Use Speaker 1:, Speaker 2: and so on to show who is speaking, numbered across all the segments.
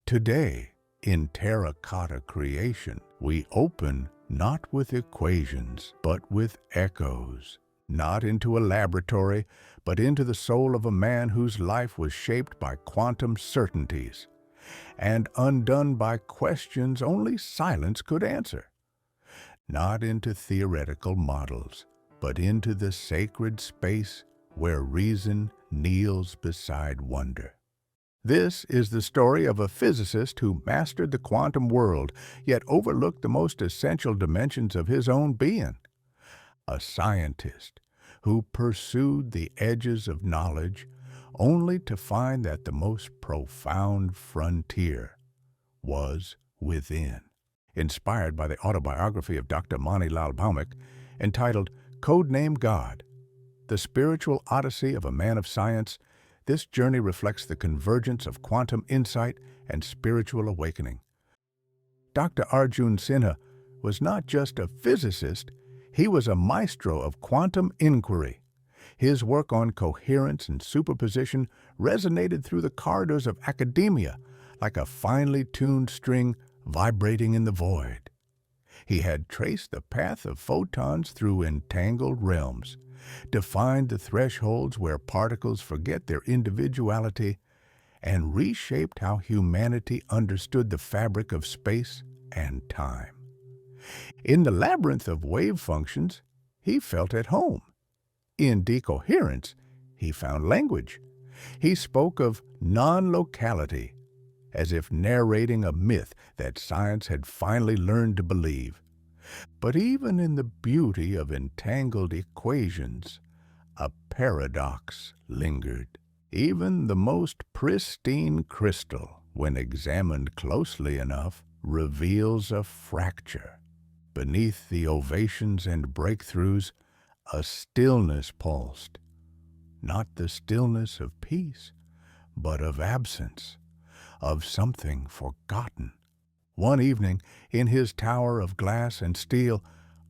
Speaker 1: Today, in terracotta creation, we open not with equations, but with echoes, not into a laboratory, but into the soul of a man whose life was shaped by quantum certainties and undone by questions only silence could answer. Not into theoretical models, but into the sacred space where reason kneels beside wonder. This is the story of a physicist who mastered the quantum world, yet overlooked the most essential dimensions of his own being. A scientist who pursued the edges of knowledge only to find that the most profound frontier was within. Inspired by the autobiography of Dr. Mani Lal Bhaumik, entitled Codename God, The Spiritual Odyssey of a Man of Science, this journey reflects the convergence of quantum insight and spiritual awakening. Dr. Arjun Sinha was not just a physicist, he was a maestro of quantum inquiry. His work on coherence and superposition resonated through the corridors of academia like a finely tuned string vibrating in the void. He had traced the path of photons through entangled realms, defined the thresholds where particles forget their individuality, and reshaped how humanity understood the fabric of space and time. In the labyrinth of wave functions, he felt at home. In decoherence, he found language. He spoke of non-locality, as if narrating a myth that science had finally learned to believe. But even in the beauty of entangled equations, a paradox lingered. Even the most pristine crystal, when examined closely enough, reveals a fracture. Beneath the ovations and breakthroughs, a stillness pulsed. Not the stillness of peace, but of absence, of something forgotten. One evening, in his tower of glass and steel,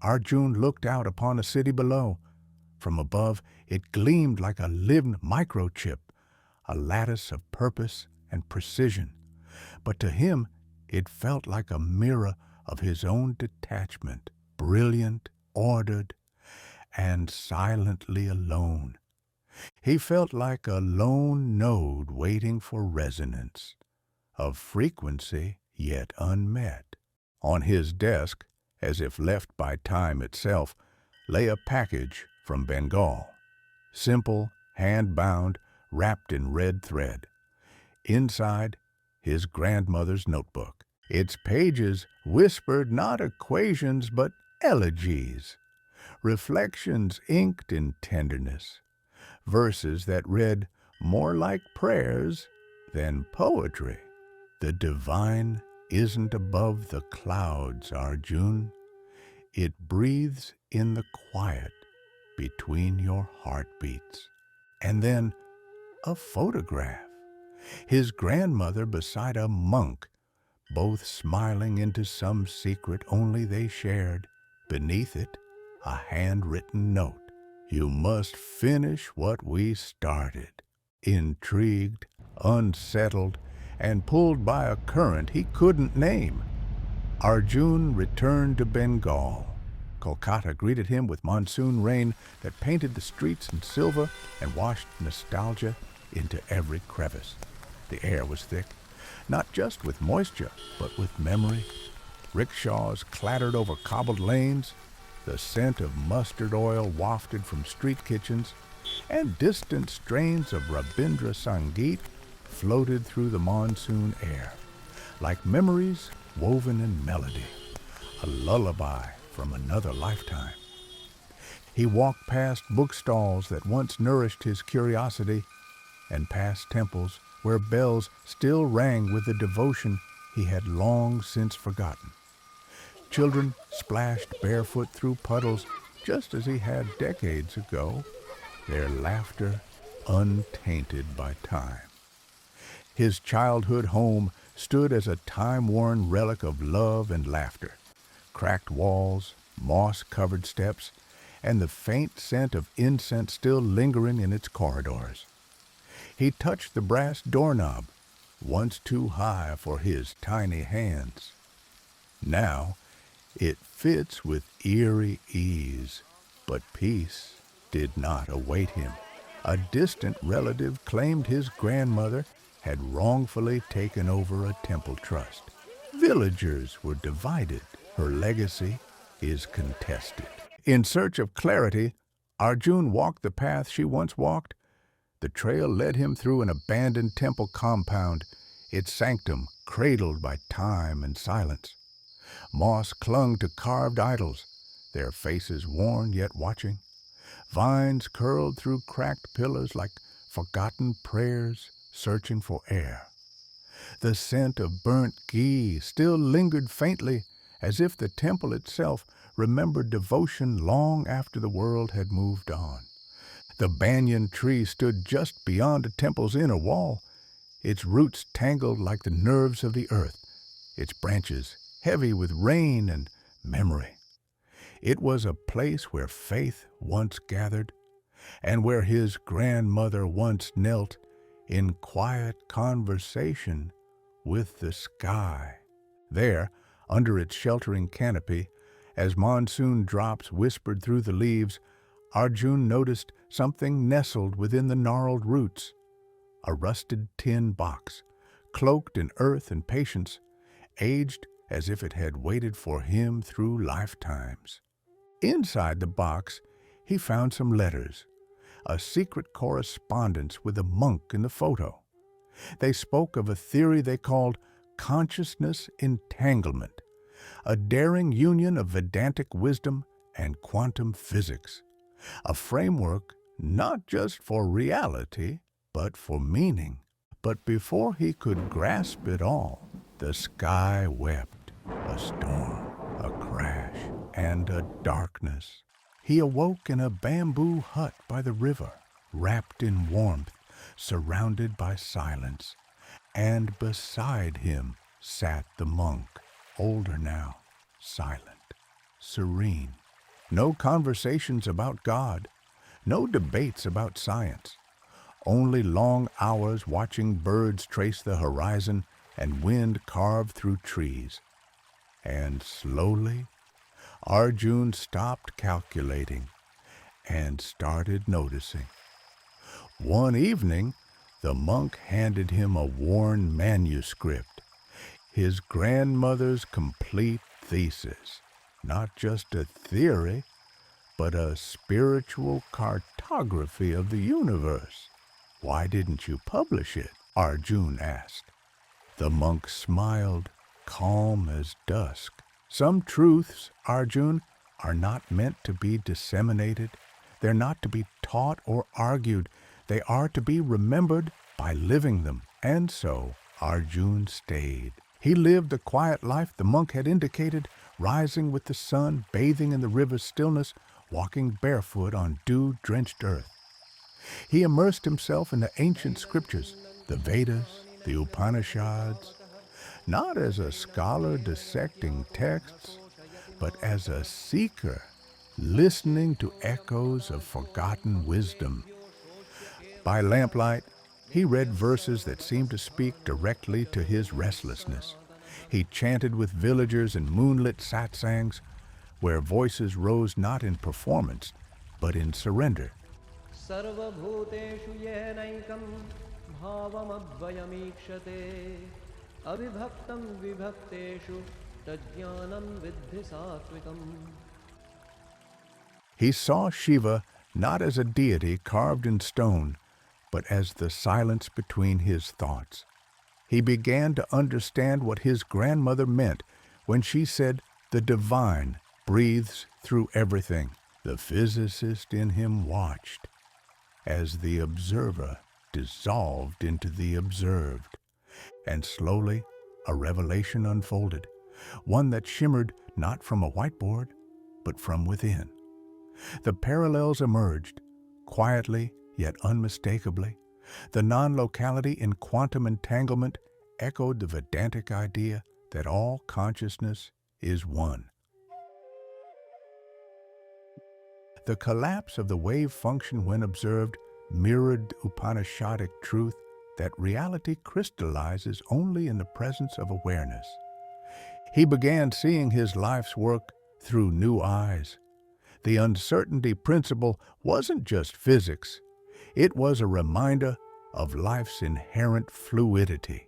Speaker 1: Arjun looked out upon a city below. From above, it gleamed like a living microchip, a lattice of purpose and precision. But to him, it felt like a mirror of his own detachment, brilliant, ordered, and silently alone. He felt like a lone node waiting for resonance, of frequency yet unmet. On his desk, as if left by time itself, lay a package from Bengal. Simple, hand-bound, wrapped in red thread. Inside, his grandmother's notebook. Its pages whispered not equations but elegies, reflections inked in tenderness, verses that read more like prayers than poetry. The divine isn't above the clouds, Arjun. It breathes in the quiet between your heartbeats. And then a photograph. His grandmother beside a monk, both smiling into some secret only they shared. Beneath it, a handwritten note. You must finish what we started. Intrigued, unsettled, and pulled by a current he couldn't name, Arjun returned to Bengal. Kolkata greeted him with monsoon rain that painted the streets in silver and washed nostalgia into every crevice. The air was thick, not just with moisture, but with memory. Rickshaws clattered over cobbled lanes, the scent of mustard oil wafted from street kitchens, and distant strains of Rabindra Sangeet floated through the monsoon air, like memories woven in melody, a lullaby from another lifetime. He walked past bookstalls that once nourished his curiosity, and past temples where bells still rang with the devotion he had long since forgotten. Children splashed barefoot through puddles just as he had decades ago, their laughter untainted by time. His childhood home stood as a time-worn relic of love and laughter, cracked walls, moss-covered steps, and the faint scent of incense still lingering in its corridors. He touched the brass doorknob, once too high for his tiny hands. Now it fits with eerie ease, but peace did not await him. A distant relative claimed his grandmother had wrongfully taken over a temple trust. Villagers were divided. Her legacy is contested. In search of clarity, Arjun walked the path she once walked. The trail led him through an abandoned temple compound, its sanctum cradled by time and silence. Moss clung to carved idols, their faces worn yet watching. Vines curled through cracked pillars like forgotten prayers searching for air. The scent of burnt ghee still lingered faintly, as if the temple itself remembered devotion long after the world had moved on. The banyan tree stood just beyond the temple's inner wall, its roots tangled like the nerves of the earth, its branches heavy with rain and memory. It was a place where faith once gathered, and where his grandmother once knelt in quiet conversation with the sky. There, under its sheltering canopy, as monsoon drops whispered through the leaves, Arjun noticed something nestled within the gnarled roots. A rusted tin box, cloaked in earth and patience, aged as if it had waited for him through lifetimes. Inside the box, he found some letters, a secret correspondence with a monk in the photo. They spoke of a theory they called consciousness entanglement, a daring union of Vedantic wisdom and quantum physics, a framework not just for reality, but for meaning. But before he could grasp it all, the sky wept, a storm, a crash, and a darkness. He awoke in a bamboo hut by the river, wrapped in warmth, surrounded by silence, and beside him sat the monk, older now, silent, serene. No conversations about God, no debates about science, only long hours watching birds trace the horizon and wind carve through trees. And slowly, Arjun stopped calculating and started noticing. One evening, the monk handed him a worn manuscript, his grandmother's complete thesis, not just a theory, but a spiritual cartography of the universe. "Why didn't you publish it?" Arjun asked. The monk smiled, calm as dusk. "Some truths, Arjun, are not meant to be disseminated. They're not to be taught or argued. They are to be remembered by living them." And so Arjun stayed. He lived the quiet life the monk had indicated, rising with the sun, bathing in the river's stillness, walking barefoot on dew-drenched earth. He immersed himself in the ancient scriptures, the Vedas, the Upanishads, not as a scholar dissecting texts, but as a seeker listening to echoes of forgotten wisdom. By lamplight, he read verses that seemed to speak directly to his restlessness. He chanted with villagers in moonlit satsangs, where voices rose not in performance, but in surrender.
Speaker 2: सर्वभूतेषु येनैकं भावमद्वयमीक्षते अविभक्तं विभक्तेषु तज्ज्ञानं विद्धि सात्विकम्.
Speaker 1: He saw Shiva not as a deity carved in stone, but as the silence between his thoughts. He began to understand what his grandmother meant when she said, "The divine breathes through everything." The physicist in him watched as the observer dissolved into the observed. And slowly, a revelation unfolded, one that shimmered not from a whiteboard, but from within. The parallels emerged, quietly yet unmistakably. The non-locality in quantum entanglement echoed the Vedantic idea that all consciousness is one. The collapse of the wave function when observed mirrored Upanishadic truth that reality crystallizes only in the presence of awareness. He began seeing his life's work through new eyes. The uncertainty principle wasn't just physics. It was a reminder of life's inherent fluidity.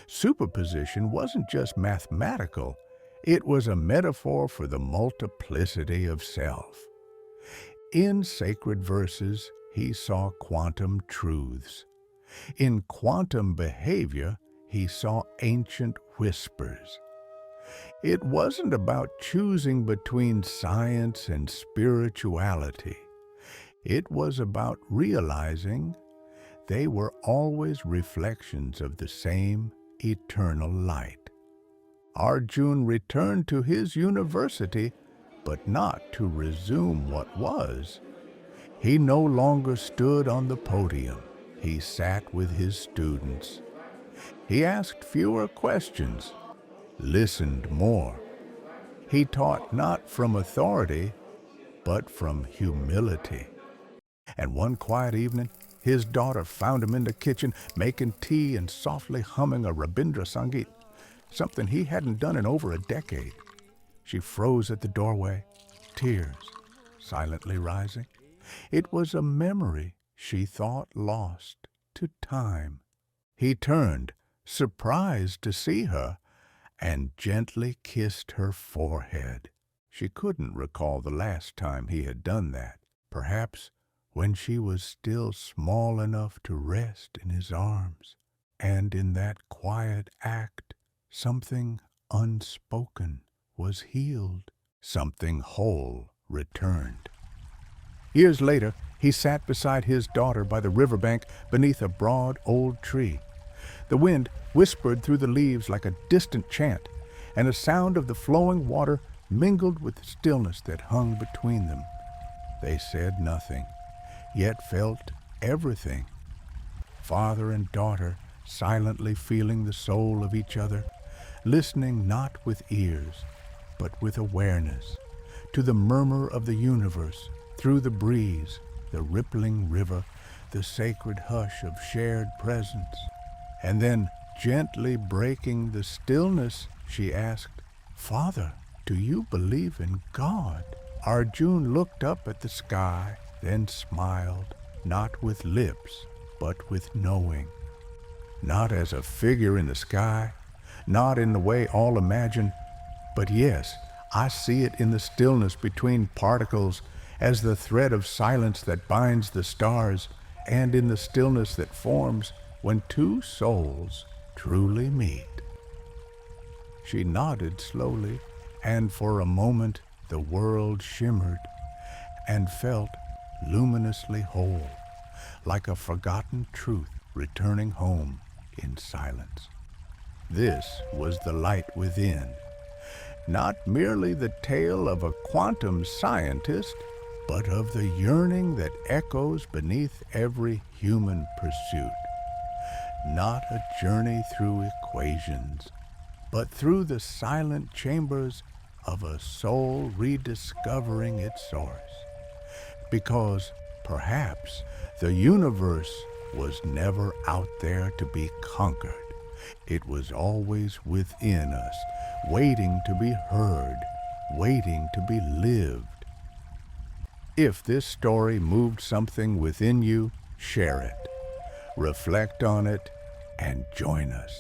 Speaker 1: Superposition wasn't just mathematical. It was a metaphor for the multiplicity of self. In sacred verses, he saw quantum truths. In quantum behavior, he saw ancient whispers. It wasn't about choosing between science and spirituality. It was about realizing they were always reflections of the same eternal light. Arjun returned to his university, but not to resume what was. He no longer stood on the podium. He sat with his students. He asked fewer questions, listened more. He taught not from authority, but from humility. And one quiet evening, his daughter found him in the kitchen, making tea and softly humming a Rabindra Sangeet, something he hadn't done in over a decade. She froze at the doorway, tears silently rising. It was a memory she thought lost to time. He turned, surprised to see her, and gently kissed her forehead. She couldn't recall the last time he had done that, perhaps when she was still small enough to rest in his arms. And in that quiet act, something unspoken was healed, something whole returned. Years later, he sat beside his daughter by the riverbank beneath a broad old tree. The wind whispered through the leaves like a distant chant, and the sound of the flowing water mingled with the stillness that hung between them. They said nothing, yet felt everything. Father and daughter silently feeling the soul of each other, listening not with ears, but with awareness, to the murmur of the universe, through the breeze, the rippling river, the sacred hush of shared presence. And then, gently breaking the stillness, she asked, "Father, do you believe in God?" Arjun looked up at the sky, then smiled, not with lips, but with knowing. Not as a figure in the sky, not in the way all imagine, but yes, I see it in the stillness between particles, as the thread of silence that binds the stars, and in the stillness that forms when two souls truly meet. She nodded slowly, and for a moment the world shimmered and felt luminously whole, like a forgotten truth returning home in silence. This was the light within, not merely the tale of a quantum scientist, but of the yearning that echoes beneath every human pursuit. Not a journey through equations, but through the silent chambers of a soul rediscovering its source. Because perhaps the universe was never out there to be conquered. It was always within us, waiting to be heard, waiting to be lived. If this story moved something within you, share it, reflect on it, and join us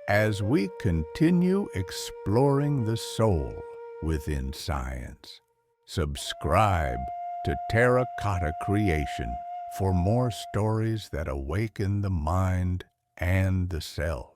Speaker 1: as we continue exploring the soul within science. Subscribe to Terracotta Creation for more stories that awaken the mind and the self.